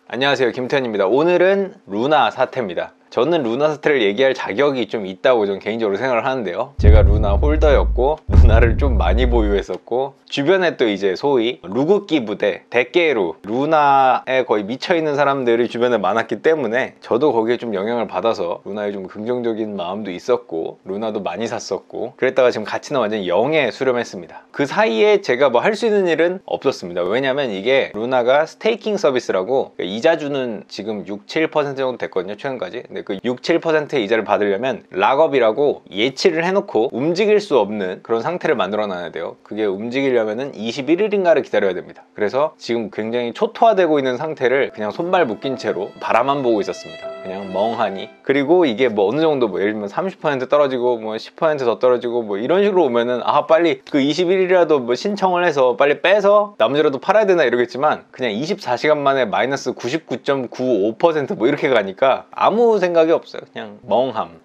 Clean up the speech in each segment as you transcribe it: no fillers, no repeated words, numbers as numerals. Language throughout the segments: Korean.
안녕하세요, 김태현입니다. 오늘은 루나 사태입니다. 저는 루나 사태를 얘기할 자격이 좀 있다고 저는 개인적으로 생각을 하는데요, 제가 루나 홀더였고 루나를 좀 많이 보유했었고, 주변에 또 이제 소위 루그끼 부대, 대깨루, 루나에 거의 미쳐있는 사람들이 주변에 많았기 때문에 저도 거기에 좀 영향을 받아서 루나에 좀 긍정적인 마음도 있었고 루나도 많이 샀었고, 그랬다가 지금 가치는 완전히 0에 수렴했습니다. 그 사이에 제가 뭐 할 수 있는 일은 없었습니다. 왜냐면 이게 루나가 스테이킹 서비스라고 이자 주는 지금 6-7% 정도 됐거든요, 최근까지. 근데 그 6-7%의 이자를 받으려면 락업이라고 예치를 해놓고 움직일 수 없는 그런 상태를 만들어 놔야 돼요. 그게 움직이려면은 21일인가를 기다려야 됩니다. 그래서 지금 굉장히 초토화되고 있는 상태를 그냥 손발 묶인 채로 바라만 보고 있었습니다. 그냥 멍하니. 그리고 이게 뭐 어느 정도 뭐 예를 들면 30% 떨어지고 뭐 10% 더 떨어지고 뭐 이런 식으로 오면은 빨리 그 21일이라도 뭐 신청을 해서 빨리 빼서 나머지라도 팔아야 되나 이러겠지만, 그냥 24시간 만에 마이너스 99.95% 뭐 이렇게 가니까 아무 생각이 없어요. 그냥 멍함.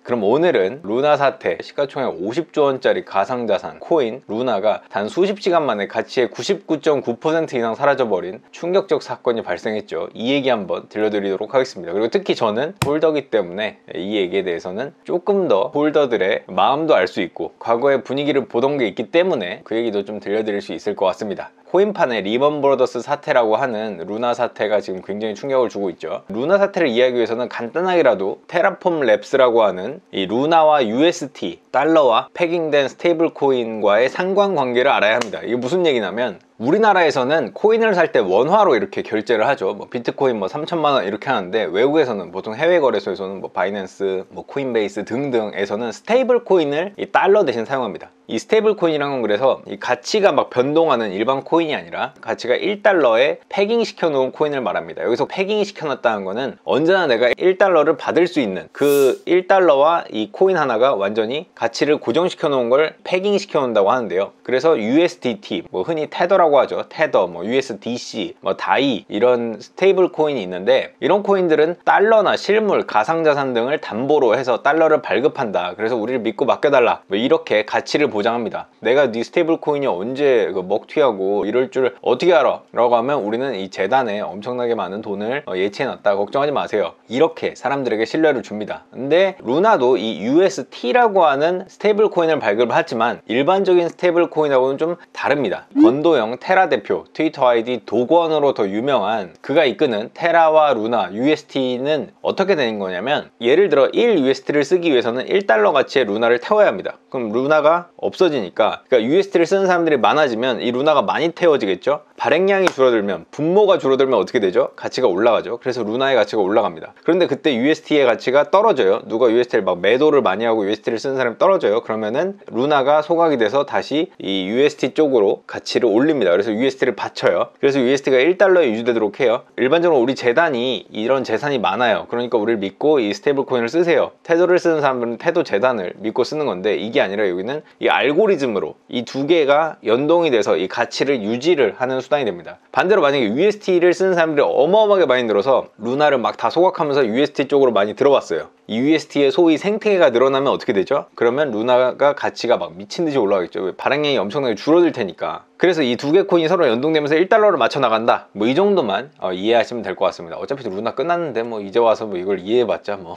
그럼 오늘은 루나 사태, 시가총액 50조 원짜리 가상자산 코인 루나가 단 수십 시간 만에 가치의 99.9% 이상 사라져버린 충격적 사건이 발생했죠. 이 얘기 한번 들려드리도록 하겠습니다. 그리고 특히 저는 홀더기 때문에 이 얘기에 대해서는 조금 더 홀더들의 마음도 알 수 있고 과거의 분위기를 보던 게 있기 때문에 그 얘기도 좀 들려드릴 수 있을 것 같습니다. 코인판에 리먼 브러더스 사태라고 하는 루나 사태가 지금 굉장히 충격을 주고 있죠. 루나 사태를 이해하기 위해서는 간단하게라도 테라폼 랩스라고 하는 이 루나와 UST, 달러와 패깅된 스테이블 코인과의 상관관계를 알아야 합니다. 이게 무슨 얘기냐면, 우리나라에서는 코인을 살 때 원화로 이렇게 결제를 하죠. 뭐 비트코인 뭐 3천만 원 이렇게 하는데, 외국에서는 보통 해외 거래소에서는 뭐 바이낸스, 뭐 코인베이스 등등에서는 스테이블 코인을 이 달러 대신 사용합니다. 이 스테이블 코인이란 건 그래서 이 가치가 막 변동하는 일반 코인이 아니라 가치가 1달러에 패깅 시켜 놓은 코인을 말합니다. 여기서 패깅 시켜 놨다는 거는 언제나 내가 1달러를 받을 수 있는 그 1달러와 이 코인 하나가 완전히 가치를 고정시켜 놓은 걸 패깅 시켜 놓는다고 하는데요. 그래서 USDT, 뭐 흔히 테더라고 하죠. 테더, 뭐 USDC, 뭐 다이, 이런 스테이블 코인이 있는데, 이런 코인들은 달러나 실물, 가상자산 등을 담보로 해서 달러를 발급한다. 그래서 우리를 믿고 맡겨달라. 뭐 이렇게 가치를 보장합니다. 내가 네 스테이블 코인이 언제 먹튀하고 이럴 줄 어떻게 알아? 라고 하면 우리는 이 재단에 엄청나게 많은 돈을 예치해놨다. 걱정하지 마세요. 이렇게 사람들에게 신뢰를 줍니다. 근데 루나도 이 UST라고 하는 스테이블 코인을 발급을 하지만 일반적인 스테이블 코인하고는 좀 다릅니다. 건도영 테라 대표, 트위터 아이디 도건으로 더 유명한 그가 이끄는 테라와 루나, UST는 어떻게 되는 거냐면, 예를 들어 1UST를 쓰기 위해서는 1달러 가치의 루나를 태워야 합니다. 그럼 루나가 없어지니까, 그러니까 UST를 쓰는 사람들이 많아지면 이 루나가 많이 태워지겠죠. 발행량이 줄어들면, 분모가 줄어들면 어떻게 되죠? 가치가 올라가죠. 그래서 루나의 가치가 올라갑니다. 그런데 그때 UST의 가치가 떨어져요. 누가 UST를 막 매도를 많이 하고 UST를 쓰는 사람이 떨어져요. 그러면은 루나가 소각이 돼서 다시 이 UST 쪽으로 가치를 올립니다. 그래서 UST를 받쳐요. 그래서 UST가 1달러에 유지되도록 해요. 일반적으로 우리 재단이 이런 재산이 많아요. 그러니까 우리를 믿고 이 스테이블 코인을 쓰세요. 테더를 쓰는 사람들은 테더 재단을 믿고 쓰는 건데, 이게 아니라 여기는 이 알고리즘으로 이 두 개가 연동이 돼서 이 가치를 유지를 하는 수단이 됩니다. 반대로 만약에 UST를 쓰는 사람들이 어마어마하게 많이 늘어서 루나를 막 다 소각하면서 UST 쪽으로 많이 들어왔어요. 이 UST의 소위 생태계가 늘어나면 어떻게 되죠? 그러면 루나가 가치가 막 미친듯이 올라가겠죠. 발행량이 엄청나게 줄어들 테니까. 그래서 이 두 개 코인이 서로 연동되면서 1달러를 맞춰 나간다. 뭐 이 정도만 이해하시면 될 것 같습니다. 어차피 루나 끝났는데 뭐 이제 와서 뭐 이걸 이해해봤자 뭐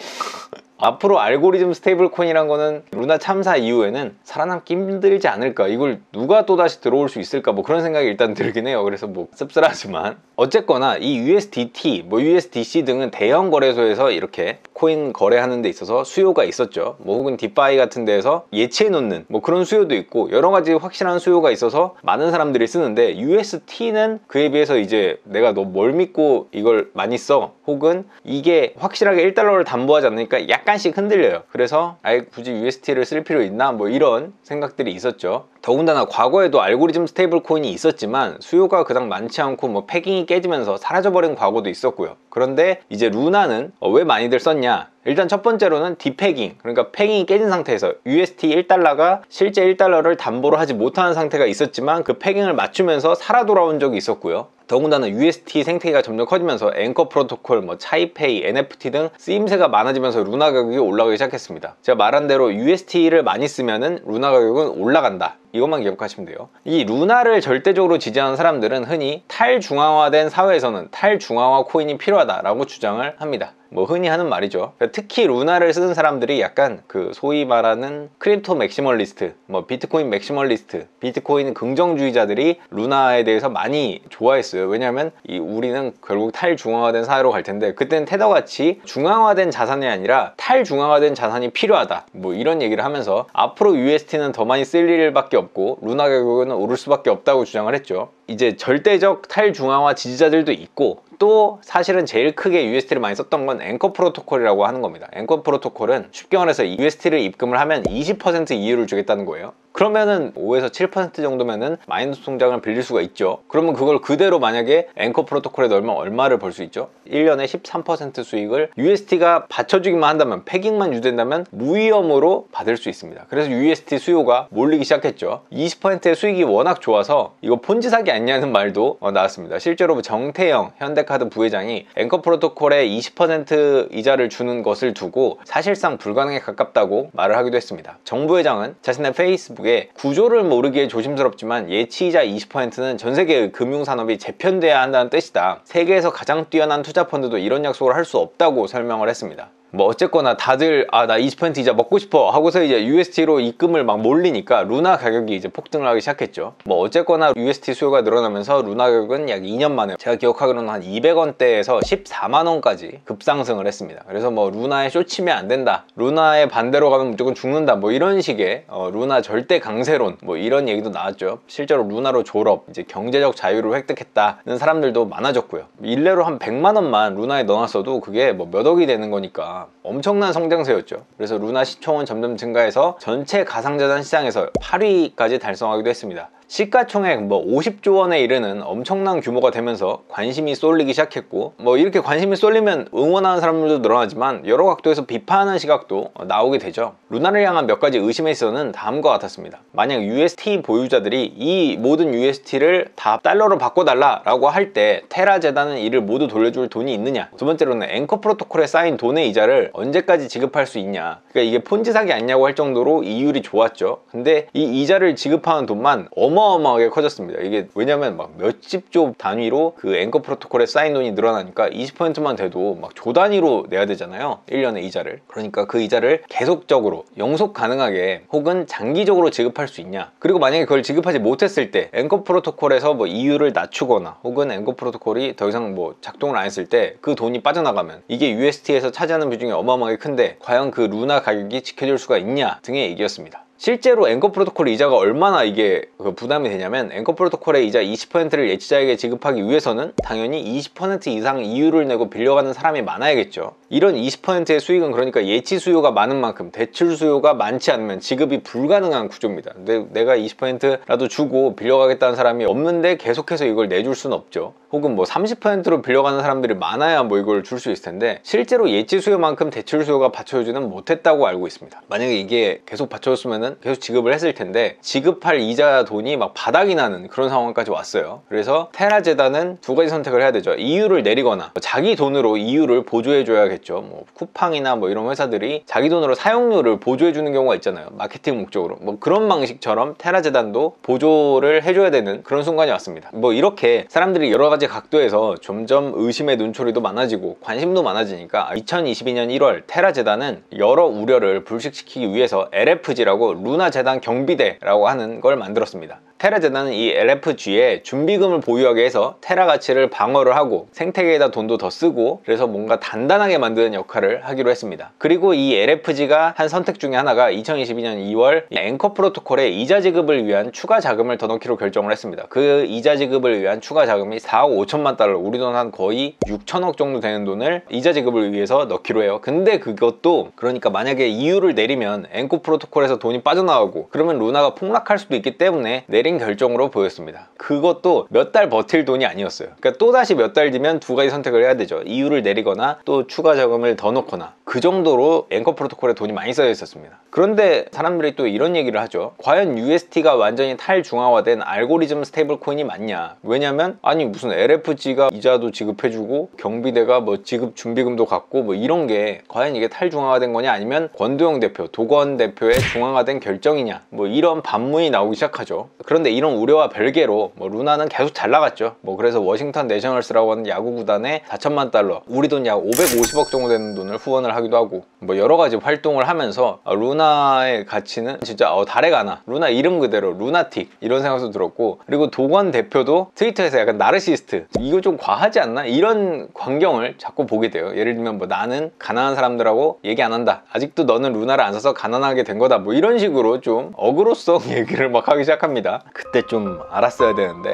앞으로 알고리즘 스테이블 코인이란 거는 루나 참사 이후에는 살아남기 힘들지 않을까, 이걸 누가 또다시 들어올 수 있을까, 뭐 그런 생각이 일단 들긴 해요. 그래서 뭐 씁쓸하지만 어쨌거나 이 USDT, 뭐 USDC 등은 대형 거래소에서 이렇게 코인 거래하는 데 있어서 수요가 있었죠. 뭐 혹은 디파이 같은 데에서 예치해 놓는 뭐 그런 수요도 있고 여러 가지 확실한 수요가 있어서 많은 사람들이 쓰는데, UST는 그에 비해서 이제 내가 너 뭘 믿고 이걸 많이 써, 혹은 이게 확실하게 1달러를 담보하지 않으니까 약간씩 흔들려요. 그래서 아예 굳이 UST를 쓸 필요 있나, 뭐 이런 생각들이 있었죠. 더군다나 과거에도 알고리즘 스테이블 코인이 있었지만 수요가 그닥 많지 않고 뭐 패깅이 깨지면서 사라져버린 과거도 있었고요. 그런데 이제 루나는 왜 많이들 썼냐? 일단 첫 번째로는 디패깅, 그러니까 패깅이 깨진 상태에서 UST 1달러가 실제 1달러를 담보로 하지 못하는 상태가 있었지만 그 패깅을 맞추면서 살아 돌아온 적이 있었고요. 더군다나 UST 생태계가 점점 커지면서 앵커 프로토콜, 뭐 차이페이, NFT 등 쓰임새가 많아지면서 루나 가격이 올라가기 시작했습니다. 제가 말한 대로 UST를 많이 쓰면은 루나 가격은 올라간다, 이것만 기억하시면 돼요. 이 루나를 절대적으로 지지하는 사람들은 흔히 탈중앙화된 사회에서는 탈중앙화 코인이 필요하다라고 주장을 합니다. 뭐 흔히 하는 말이죠. 특히 루나를 쓰는 사람들이 약간 그 소위 말하는 크립토 맥시멀리스트, 뭐 비트코인 맥시멀리스트, 비트코인 긍정주의자들이 루나에 대해서 많이 좋아했어요. 왜냐하면 우리는 결국 탈중앙화된 사회로 갈 텐데, 그때는 테더같이 중앙화된 자산이 아니라 탈중앙화된 자산이 필요하다, 뭐 이런 얘기를 하면서 앞으로 UST는 더 많이 쓸 일밖에 없고 루나 가격은 오를 수밖에 없다고 주장을 했죠. 이제 절대적 탈중앙화 지지자들도 있고, 또 사실은 제일 크게 UST를 많이 썼던 건 앵커 프로토콜이라고 하는 겁니다. 앵커 프로토콜은 쉽게 말해서 UST를 입금을 하면 20% 이율을 주겠다는 거예요. 그러면은 5에서 7% 정도면은 마이너스 통장을 빌릴 수가 있죠. 그러면 그걸 그대로 만약에 앵커 프로토콜에 넣으면 얼마를 벌 수 있죠? 1년에 13% 수익을 UST가 받쳐주기만 한다면, 패깅만 유지된다면 무위험으로 받을 수 있습니다. 그래서 UST 수요가 몰리기 시작했죠. 20%의 수익이 워낙 좋아서 이거 폰지 사기 아니냐는 말도 나왔습니다. 실제로 정태영 현대카드 부회장이 앵커 프로토콜에 20% 이자를 주는 것을 두고 사실상 불가능에 가깝다고 말을 하기도 했습니다. 정 부회장은 자신의 페이스북에 구조를 모르기에 조심스럽지만 예치이자 20%는 전 세계의 금융산업이 재편돼야 한다는 뜻이다. 세계에서 가장 뛰어난 투자펀드도 이런 약속을 할 수 없다고 설명을 했습니다. 뭐 어쨌거나 다들 나 20% 이자 먹고 싶어 하고서 이제 UST로 입금을 막 몰리니까 루나 가격이 이제 폭등을 하기 시작했죠. 뭐 어쨌거나 UST 수요가 늘어나면서 루나 가격은 약 2년 만에 제가 기억하기로는 한 200원대에서 14만원까지 급상승을 했습니다. 그래서 뭐 루나에 쇼치면 안 된다, 루나의 반대로 가면 무조건 죽는다, 뭐 이런 식의 루나 절대 강세론, 뭐 이런 얘기도 나왔죠. 실제로 루나로 졸업, 이제 경제적 자유를 획득했다는 사람들도 많아졌고요. 일례로 한 100만원만 루나에 넣어놨어도 그게 뭐 몇 억이 되는 거니까 엄청난 성장세였죠. 그래서 루나 시총은 점점 증가해서 전체 가상자산 시장에서 8위까지 달성하기도 했습니다. 시가총액 뭐 50조 원에 이르는 엄청난 규모가 되면서 관심이 쏠리기 시작했고, 뭐 이렇게 관심이 쏠리면 응원하는 사람들도 늘어나지만 여러 각도에서 비판하는 시각도 나오게 되죠. 루나를 향한 몇 가지 의심에 있어서는 다음과 같았습니다. 만약 UST 보유자들이 이 모든 UST를 다 달러로 바꿔달라 라고 할 때 테라 재단은 이를 모두 돌려줄 돈이 있느냐, 두 번째로는 앵커 프로토콜에 쌓인 돈의 이자를 언제까지 지급할 수 있냐, 그러니까 이게 폰지 사기 아니냐고 할 정도로 이율이 좋았죠. 근데 이 이자를 지급하는 돈만 어마어마하게 커졌습니다. 이게 왜냐면 막 몇십 조 단위로 그 앵커 프로토콜에 쌓인 돈이 늘어나니까 20%만 돼도 막 조 단위로 내야 되잖아요, 1년에 이자를. 그러니까 그 이자를 계속적으로 영속 가능하게 혹은 장기적으로 지급할 수 있냐, 그리고 만약에 그걸 지급하지 못했을 때 앵커 프로토콜에서 뭐 이율을 낮추거나 혹은 앵커 프로토콜이 더 이상 뭐 작동을 안 했을 때 그 돈이 빠져나가면 이게 UST에서 차지하는 비중이 어마어마하게 큰데 과연 그 루나 가격이 지켜질 수가 있냐 등의 얘기였습니다. 실제로 앵커 프로토콜 이자가 얼마나 이게 부담이 되냐면, 앵커 프로토콜의 이자 20%를 예치자에게 지급하기 위해서는 당연히 20% 이상 이율을 내고 빌려가는 사람이 많아야겠죠. 이런 20%의 수익은 그러니까 예치 수요가 많은 만큼 대출 수요가 많지 않으면 지급이 불가능한 구조입니다. 근데 내가 20%라도 주고 빌려가겠다는 사람이 없는데 계속해서 이걸 내줄 수는 없죠. 혹은 뭐 30%로 빌려가는 사람들이 많아야 뭐 이걸 줄 수 있을 텐데, 실제로 예치 수요만큼 대출 수요가 받쳐주지는 못했다고 알고 있습니다. 만약에 이게 계속 받쳐줬으면은 계속 지급을 했을 텐데 지급할 이자 돈이 막 바닥이 나는 그런 상황까지 왔어요. 그래서 테라 재단은 두 가지 선택을 해야 되죠. 이율을 내리거나 자기 돈으로 이율을 보조해 줘야겠죠. 뭐 쿠팡이나 뭐 이런 회사들이 자기 돈으로 사용료를 보조해 주는 경우가 있잖아요, 마케팅 목적으로. 뭐 그런 방식처럼 테라 재단도 보조를 해줘야 되는 그런 순간이 왔습니다. 뭐 이렇게 사람들이 여러 가지 각도에서 점점 의심의 눈초리도 많아지고 관심도 많아지니까 2022년 1월 테라 재단은 여러 우려를 불식시키기 위해서 LFG라고 루나 재단 경비대라고 하는 걸 만들었습니다. 테라 재단은 이 LFG에 준비금을 보유하게 해서 테라 가치를 방어를 하고 생태계에다 돈도 더 쓰고, 그래서 뭔가 단단하게 만드는 역할을 하기로 했습니다. 그리고 이 LFG가 한 선택 중에 하나가 2022년 2월 앵커 프로토콜에 이자 지급을 위한 추가 자금을 더 넣기로 결정을 했습니다. 그 이자 지급을 위한 추가 자금이 4억 5천만 달러, 우리 돈 한 거의 6천억 정도 되는 돈을 이자 지급을 위해서 넣기로 해요. 근데 그것도 그러니까 만약에 이율을 내리면 앵커 프로토콜에서 돈이 빠져나가고 그러면 루나가 폭락할 수도 있기 때문에 내린 내린 결정으로 보였습니다. 그것도 몇 달 버틸 돈이 아니었어요. 그러니까 또다시 몇 달 뒤면 두 가지 선택을 해야 되죠. 이유를 내리거나 또 추가 자금을 더 넣거나. 그 정도로 앵커 프로토콜에 돈이 많이 쌓여 있었습니다. 그런데 사람들이 또 이런 얘기를 하죠. 과연 UST가 완전히 탈중앙화된 알고리즘 스테이블 코인이 맞냐? 왜냐면 아니 무슨 LFG가 이자도 지급해주고 경비대가 뭐 지급 준비금도 갖고 뭐 이런 게 과연 이게 탈중앙화된 거냐, 아니면 권도영 대표, 도건 대표의 중앙화된 결정이냐, 뭐 이런 반문이 나오기 시작하죠. 그런데 이런 우려와 별개로 뭐 루나는 계속 잘 나갔죠. 뭐 그래서 워싱턴 내셔널스라고 하는 야구 구단에 4천만 달러, 우리 돈 약 550억 정도 되는 돈을 후원을 하기도 하고, 뭐 여러 가지 활동을 하면서 루나의 가치는 진짜 달에 가나, 루나 이름 그대로 루나틱 이런 생각도 들었고, 그리고 도건 대표도 트위터에서 약간 나르시스트, 이거 좀 과하지 않나? 이런 광경을 자꾸 보게 돼요. 예를 들면 뭐 나는 가난한 사람들하고 얘기 안 한다, 아직도 너는 루나를 안 사서 가난하게 된 거다, 뭐 이런 식으로 좀 어그로성 얘기를 막 하기 시작합니다. 그때 좀 알았어야 되는데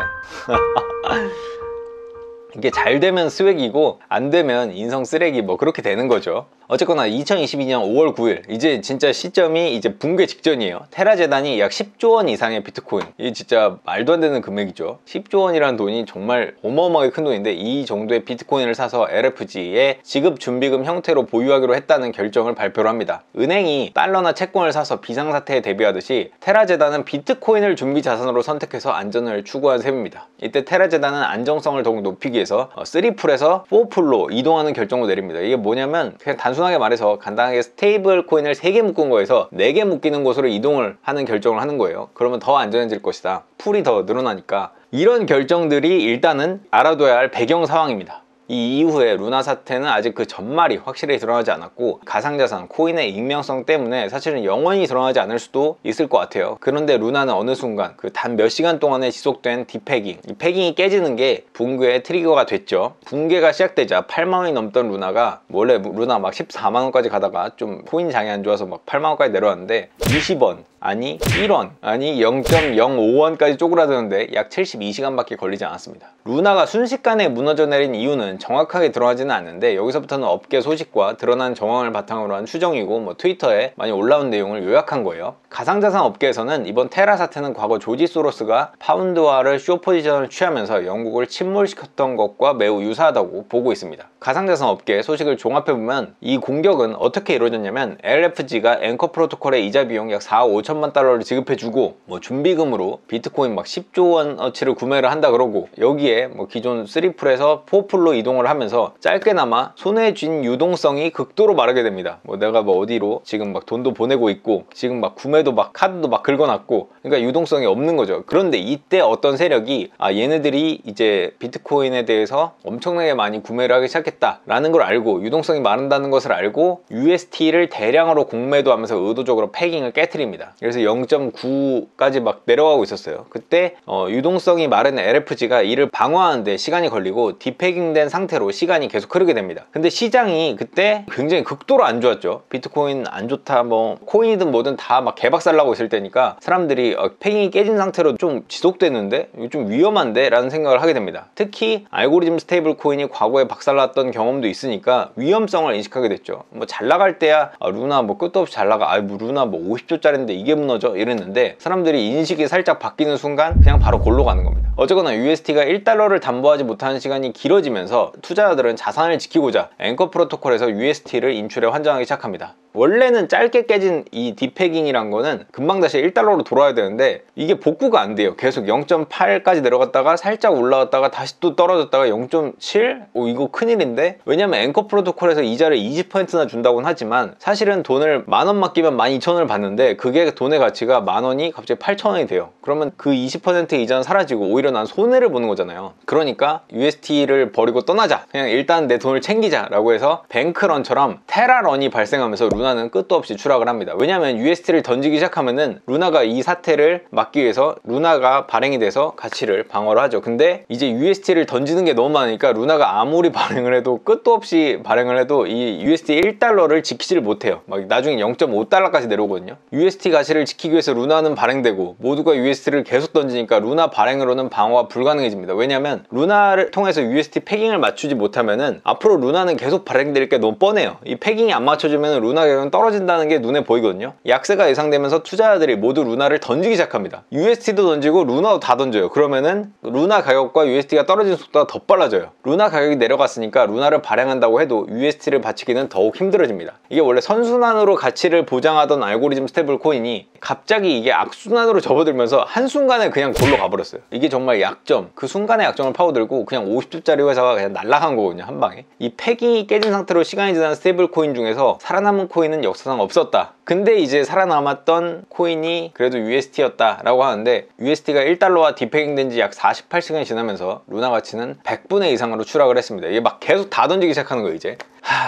이게 잘 되면 스웩이고 안 되면 인성 쓰레기, 뭐 그렇게 되는 거죠. 어쨌거나 2022년 5월 9일 이제 진짜 시점이 이제 붕괴 직전이에요. 테라 재단이 약 10조 원 이상의 비트코인, 이게 진짜 말도 안 되는 금액이죠. 10조 원이라는 돈이 정말 어마어마하게 큰 돈인데, 이 정도의 비트코인을 사서 LFG에 지급 준비금 형태로 보유하기로 했다는 결정을 발표를 합니다. 은행이 달러나 채권을 사서 비상사태에 대비하듯이 테라 재단은 비트코인을 준비 자산으로 선택해서 안전을 추구한 셈입니다. 이때 테라 재단은 안정성을 더욱 높이기 위해서 3풀에서 4풀로 이동하는 결정을 내립니다. 이게 뭐냐면 그냥 단순하게 말해서 간단하게 스테이블 코인을 3개 묶은 거에서 4개 묶이는 곳으로 이동을 하는 결정을 하는 거예요. 그러면 더 안전해질 것이다, 풀이 더 늘어나니까. 이런 결정들이 일단은 알아둬야 할 배경 상황입니다. 이 이후에 루나 사태는 아직 그 전말이 확실히 드러나지 않았고, 가상자산, 코인의 익명성 때문에 사실은 영원히 드러나지 않을 수도 있을 것 같아요. 그런데 루나는 어느 순간 그 단 몇 시간 동안에 지속된 디패깅, 이 패깅이 깨지는 게 붕괴의 트리거가 됐죠. 붕괴가 시작되자 8만원이 넘던 루나가, 원래 루나 막 14만원까지 가다가 좀 코인 장이 안 좋아서 막 8만원까지 내려왔는데 20원, 아니 1원, 아니 0.05원까지 쪼그라드는데 약 72시간밖에 걸리지 않았습니다. 루나가 순식간에 무너져 내린 이유는 정확하게 드러나지는 않는데, 여기서부터는 업계 소식과 드러난 정황을 바탕으로 한 추정이고, 뭐 트위터에 많이 올라온 내용을 요약한 거예요. 가상자산 업계에서는 이번 테라 사태는 과거 조지 소로스가 파운드화를 쇼 포지션을 취하면서 영국을 침몰시켰던 것과 매우 유사하다고 보고 있습니다. 가상자산 업계 소식을 종합해보면 이 공격은 어떻게 이루어졌냐면, LFG가 앵커 프로토콜의 이자 비용 약 4억 5천만 달러를 지급해주고, 뭐 준비금으로 비트코인 막 10조 원어치를 구매를 한다 그러고, 여기에 뭐 기존 3풀에서 4풀로 이동을 하면서 짧게나마 손에 쥔 유동성이 극도로 마르게 됩니다. 뭐 내가 뭐 어디로 지금 막 돈도 보내고 있고, 지금 막 구매도 막 카드도 막 긁어놨고, 그러니까 유동성이 없는 거죠. 그런데 이때 어떤 세력이 얘네들이 이제 비트코인에 대해서 엄청나게 많이 구매를 하기 시작했다 라는 걸 알고, 유동성이 마른다는 것을 알고 UST를 대량으로 공매도 하면서 의도적으로 패깅을 깨트립니다. 그래서 0.9까지 막 내려가고 있었어요. 그때 유동성이 마른 LFG가 이를 방어하는데 시간이 걸리고 디패깅된 상태로 시간이 계속 흐르게 됩니다. 근데 시장이 그때 굉장히 극도로 안 좋았죠. 비트코인 안 좋다, 뭐 코인이든 뭐든 다 막 개박살나고 있을 때니까 사람들이 패깅이 깨진 상태로 좀 지속되는데 이거 좀 위험한데 라는 생각을 하게 됩니다. 특히 알고리즘 스테이블 코인이 과거에 박살났던 경험도 있으니까 위험성을 인식하게 됐죠. 뭐 잘 나갈 때야 루나 뭐 끝도 없이 잘 나가, 뭐 루나 뭐 50조짜리인데 이게 무너져 이랬는데, 사람들이 인식이 살짝 바뀌는 순간 그냥 바로 골로 가는 겁니다. 어쨌거나 UST가 1달러를 담보하지 못하는 시간이 길어지면서 투자자들은 자산을 지키고자 앵커 프로토콜에서 UST를 인출에 환전하기 시작합니다. 원래는 짧게 깨진 이 디패깅이란 거는 금방 다시 1달러로 돌아야 되는데 이게 복구가 안 돼요. 계속 0.8까지 내려갔다가 살짝 올라갔다가 다시 또 떨어졌다가 0.7? 이거 큰일인데? 왜냐면 앵커 프로토콜에서 이자를 20%나 준다고는 하지만 사실은 돈을 만원 맡기면 12,000원을 받는데, 그게 돈의 가치가 만원이 갑자기 8,000원이 돼요. 그러면 그 20% 이자는 사라지고 오히려 난 손해를 보는 거잖아요. 그러니까 UST를 버리고 떠나자, 그냥 일단 내 돈을 챙기자 라고 해서 뱅크런처럼 테라런이 발생하면서 루나는 끝도 없이 추락을 합니다. 왜냐면 UST를 던지기 시작하면은 루나가 이 사태를 막기 위해서 루나가 발행이 돼서 가치를 방어를 하죠. 근데 이제 UST를 던지는 게 너무 많으니까 루나가 아무리 발행을 해도 끝도 없이 발행을 해도 이 UST 1달러를 지키지를 못해요. 막 나중에 0.5달러까지 내려오거든요. UST 가치를 지키기 위해서 루나는 발행되고 모두가 UST를 계속 던지니까 루나 발행으로는 방어가 불가능해집니다. 왜냐면 루나를 통해서 UST 패깅을 맞추지 못하면은 앞으로 루나는 계속 발행될 게 너무 뻔해요. 이 패깅이 안 맞춰지면 루나 가격은 떨어진다는 게 눈에 보이거든요. 약세가 예상되면서 투자자들이 모두 루나를 던지기 시작합니다. UST도 던지고 루나도 다 던져요. 그러면은 루나 가격과 UST가 떨어지는 속도가 더 빨라져요. 루나 가격이 내려갔으니까 루나를 발행한다고 해도 UST를 받치기는 더욱 힘들어집니다. 이게 원래 선순환으로 가치를 보장하던 알고리즘 스테이블 코인이 갑자기 이게 악순환으로 접어들면서 한순간에 그냥 골로 가버렸어요. 이게 정말 약점, 그 순간의 약점을 파고들고 그냥 50조짜리 회사가 그냥 날아간 거거든요, 한 방에. 이 패깅이 깨진 상태로 시간이 지난 스테이블 코인 중에서 살아남은 코인은 역사상 없었다. 근데 이제 살아남았던 코인이 그래도 UST였다 라고 하는데, UST가 1달러와 디패깅된 지 약 48시간이 지나면서 루나 가치는 100분의 이상으로 추락을 했습니다. 이게 막 계속 다 던지기 시작하는 거예요, 이제.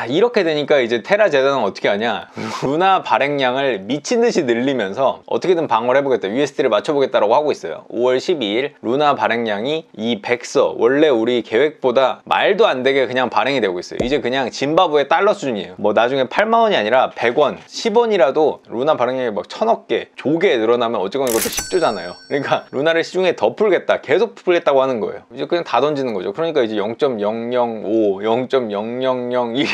이렇게 되니까 이제 테라 재단은 어떻게 하냐, 루나 발행량을 미친듯이 늘리면서 어떻게든 방어를 해보겠다, USD를 맞춰보겠다라고 하고 있어요. 5월 12일 루나 발행량이 이 100서, 원래 우리 계획보다 말도 안 되게 그냥 발행이 되고 있어요. 이제 그냥 짐바브웨 달러 수준이에요. 뭐 나중에 8만원이 아니라 100원, 10원이라도 루나 발행량이 막 1000억 개, 조개 늘어나면 어쨌거나 이것도 10조잖아요. 그러니까 루나를 시중에 더 풀겠다, 계속 풀겠다고 하는 거예요. 이제 그냥 다 던지는 거죠. 그러니까 이제 0.005, 0.0002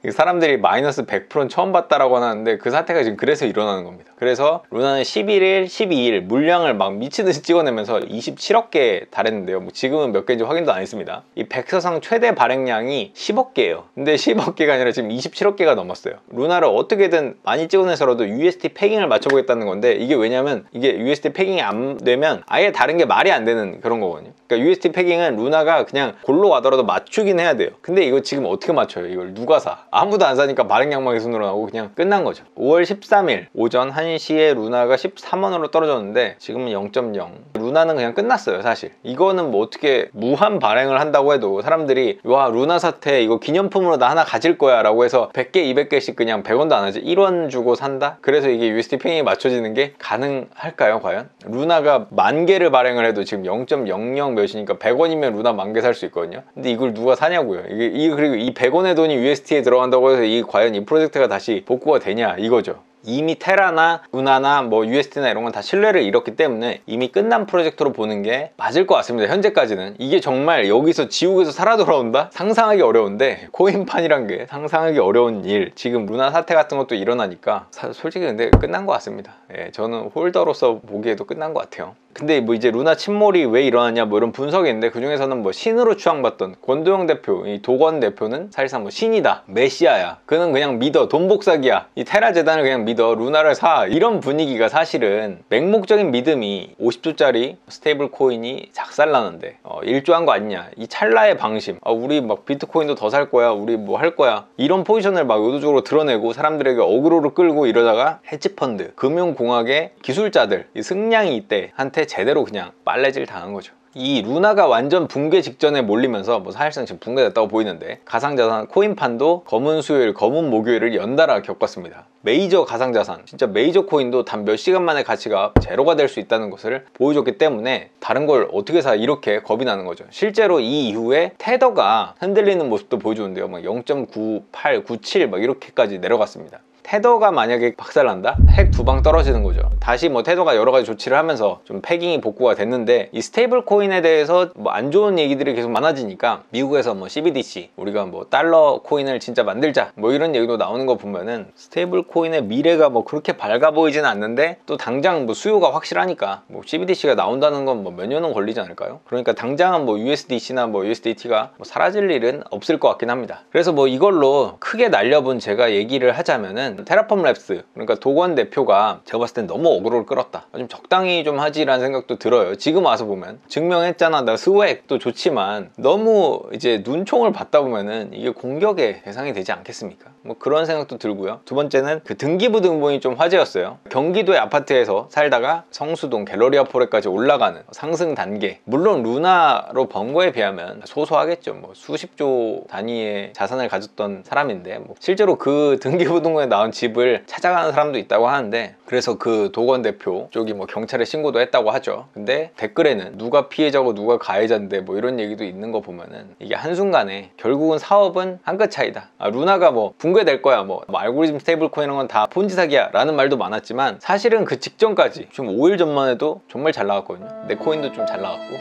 이런 사람들이 마이너스 100%는 처음 봤다라고 하는데, 그 사태가 지금 그래서 일어나는 겁니다. 그래서 루나는 11일, 12일 물량을 막 미친듯이 찍어내면서 27억 개에 달했는데요. 뭐 지금은 몇 개인지 확인도 안 했습니다. 이 백서상 최대 발행량이 10억 개예요. 근데 10억 개가 아니라 지금 27억 개가 넘었어요. 루나를 어떻게든 많이 찍어내서라도 UST 패깅을 맞춰보겠다는 건데, 이게 왜냐면 이게 UST 패깅이 안 되면 아예 다른 게 말이 안 되는 그런 거거든요. 그러니까 UST 패깅은 루나가 그냥 골로 가더라도 맞추긴 해야 돼요. 근데 이거 지금 어떻게 맞춰요? 이걸 누가 사? 아무도 안 사니까 발행량만 계속 늘어나고 그냥 끝난 거죠. 5월 13일 오전 1시에 루나가 13원으로 떨어졌는데 지금은 0.0. 루나는 그냥 끝났어요, 사실. 이거는 뭐 어떻게 무한 발행을 한다고 해도 사람들이 와, 루나 사태 이거 기념품으로 나 하나 가질 거야 라고 해서 100개, 200개씩 그냥 100원도 안 하지 1원 주고 산다? 그래서 이게 UST 패깅이 맞춰지는 게 가능할까요, 과연? 루나가 10,000개를 발행을 해도 지금 0.00 몇이니까 100원이면 루나 10,000개 살 수 있거든요. 근데 이걸 누가 사냐고요. 그리고 이 100원의 돈이 UST에 들어간다고 해서 과연 이 프로젝트가 다시 복구가 되냐, 이거죠. 이미 테라나 루나나 뭐 UST나 이런 건 다 신뢰를 잃었기 때문에 이미 끝난 프로젝트로 보는 게 맞을 것 같습니다. 현재까지는. 이게 정말 여기서 지옥에서 살아 돌아온다? 상상하기 어려운데, 코인판이란 게 상상하기 어려운 일. 지금 루나 사태 같은 것도 일어나니까 솔직히 근데 끝난 것 같습니다. 예, 저는 홀더로서 보기에도 끝난 것 같아요. 근데 뭐 이제 루나 침몰이 왜 일어났냐 뭐 이런 분석이 있는데, 그 중에서는 뭐 신으로 추앙받던 권도영 대표, 이 도건 대표는 사실상 뭐 신이다, 메시아야, 그는 그냥 믿어, 돈 복사기야, 이 테라 재단을 그냥 믿어, 루나를 사, 이런 분위기가 사실은 맹목적인 믿음이 50조짜리 스테이블 코인이 작살나는데 일조한 거 아니냐, 이 찰나의 방심, 우리 막 비트코인도 더 살 거야, 우리 뭐 할 거야, 이런 포지션을 막 의도적으로 드러내고 사람들에게 어그로를 끌고 이러다가 헤지펀드, 금융공학의 기술자들, 이 승냥이 이때 한테 제대로 그냥 빨래질 당한 거죠. 이 루나가 완전 붕괴 직전에 몰리면서 뭐 사실상 지금 붕괴됐다고 보이는데, 가상자산 코인판도 검은 수요일, 검은 목요일을 연달아 겪었습니다. 메이저 가상자산, 진짜 메이저 코인도 단 몇 시간 만에 가치가 제로가 될 수 있다는 것을 보여줬기 때문에 다른 걸 어떻게 사, 이렇게 겁이 나는 거죠. 실제로 이 이후에 테더가 흔들리는 모습도 보여주는데요. 막 0.98, 97 막 이렇게까지 내려갔습니다. 테더가 만약에 박살난다? 핵 2방 떨어지는 거죠. 다시 뭐 테더가 여러 가지 조치를 하면서 좀 패깅이 복구가 됐는데, 이 스테이블 코인에 대해서 뭐 안 좋은 얘기들이 계속 많아지니까 미국에서 뭐 CBDC, 우리가 뭐 달러 코인을 진짜 만들자, 뭐 이런 얘기도 나오는 거 보면은 스테이블 코인의 미래가 뭐 그렇게 밝아 보이지는 않는데, 또 당장 뭐 수요가 확실하니까 뭐 CBDC가 나온다는 건 뭐 몇 년은 걸리지 않을까요? 그러니까 당장은 뭐 USDC나 뭐 USDT가 뭐 사라질 일은 없을 것 같긴 합니다. 그래서 뭐 이걸로 크게 날려본 제가 얘기를 하자면은, 테라폼 랩스, 그러니까 도건 대표가 제가 봤을 땐 너무 어그로를 끌었다, 좀 적당히 좀 하지라는 생각도 들어요. 지금 와서 보면 증명했잖아, 나 스웩도 좋지만 너무 이제 눈총을 받다 보면은 이게 공격의 대상이 되지 않겠습니까? 뭐 그런 생각도 들고요. 두 번째는 그 등기부 등본이 좀 화제였어요. 경기도의 아파트에서 살다가 성수동 갤러리아 포레까지 올라가는 상승 단계, 물론 루나로 번 거에 비하면 소소하겠죠. 뭐 수십조 단위의 자산을 가졌던 사람인데, 뭐 실제로 그 등기부 등본에 나온 집을 찾아가는 사람도 있다고 하는데, 그래서 그 도건 대표 쪽이 뭐 경찰에 신고도 했다고 하죠. 근데 댓글에는 누가 피해자고 누가 가해자인데 뭐 이런 얘기도 있는 거 보면은, 이게 한순간에 결국은 사업은 한 끗 차이다, 루나가 뭐 붕괴 붕괴될 거야. 뭐 알고리즘 스테이블 코인 이런 건 다 폰지 사기야 라는 말도 많았지만 사실은 그 직전까지 지금 5일 전만 해도 정말 잘 나갔거든요. 내 코인도 좀 잘 나갔고.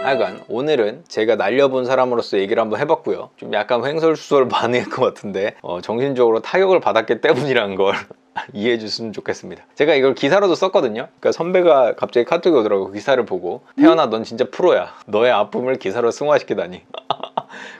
하여간 오늘은 제가 날려본 사람으로서 얘기를 한번 해봤고요. 좀 약간 횡설수설 많이 할 것 같은데 정신적으로 타격을 받았기 때문이라는 걸 이해해 줬으면 좋겠습니다. 제가 이걸 기사로도 썼거든요. 그러니까 선배가 갑자기 카톡이 오더라고. 그 기사를 보고 태연아 넌 진짜 프로야. 너의 아픔을 기사로 승화시키다니.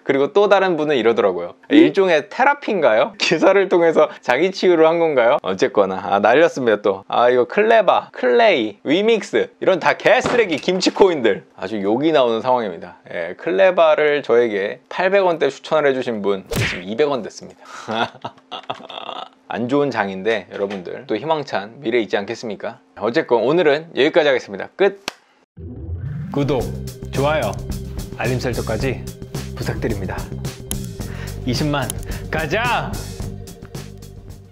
그리고 또 다른 분은 이러더라고요. 일종의 테라피인가요? 기사를 통해서 자기 치유를 한 건가요? 어쨌거나 날렸습니다. 또 이거 클레바, 클레이, 위믹스 이런 다 개쓰레기 김치코인들 아주 욕이 나오는 상황입니다. 예, 클레바를 저에게 800원대 추천을 해주신 분 지금 200원 됐습니다. 안 좋은 장인데 여러분들 또 희망찬 미래 있지 않겠습니까? 어쨌건 오늘은 여기까지 하겠습니다. 끝! 구독, 좋아요, 알림 설정까지 부탁드립니다. 20만 가자!